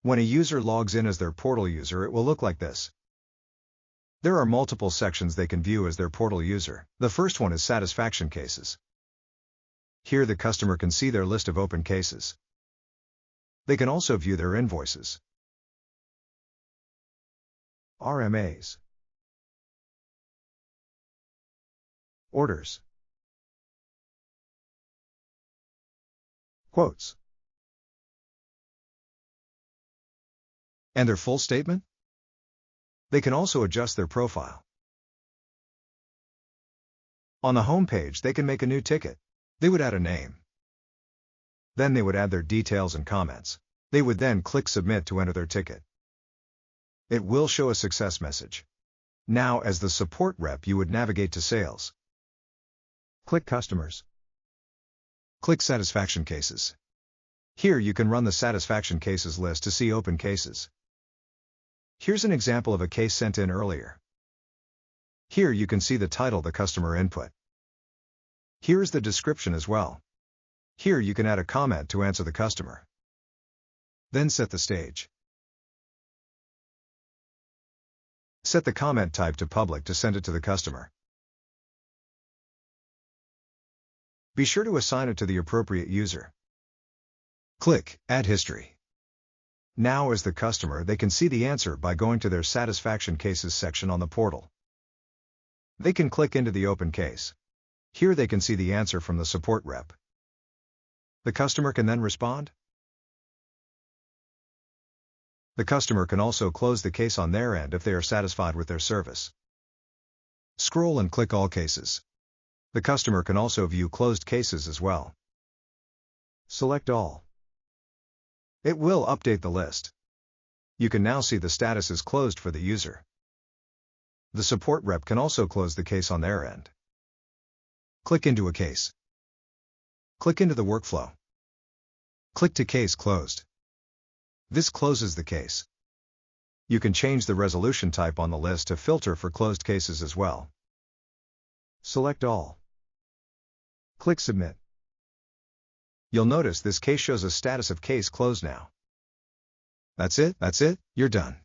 When a user logs in as their portal user, it will look like this. There are multiple sections they can view as their portal user. The first one is satisfaction cases. Here the customer can see their list of open cases. They can also view their invoices, RMAs, orders, quotes, and their full statement. They can also adjust their profile. On the home page, they can make a new ticket. They would add a name. Then they would add their details and comments. They would then click Submit to enter their ticket. It will show a success message. Now, as the support rep, you would navigate to Sales. Click Customers. Click Satisfaction Cases. Here you can run the satisfaction cases list to see open cases. Here's an example of a case sent in earlier. Here you can see the title the customer input. Here is the description as well. Here you can add a comment to answer the customer. Then set the stage. Set the comment type to public to send it to the customer. Be sure to assign it to the appropriate user. Click Add History. Now, as the customer, they can see the answer by going to their Satisfaction Cases section on the portal. They can click into the open case. Here they can see the answer from the support rep. The customer can then respond. The customer can also close the case on their end if they are satisfied with their service. Scroll and click All Cases. The customer can also view closed cases as well. Select All. It will update the list. You can now see the status is closed for the user. The support rep can also close the case on their end. Click into a case. Click into the workflow. Click to Case Closed. This closes the case. You can change the resolution type on the list to filter for closed cases as well. Select All. Click Submit. You'll notice this case shows a status of case closed now. That's it, you're done.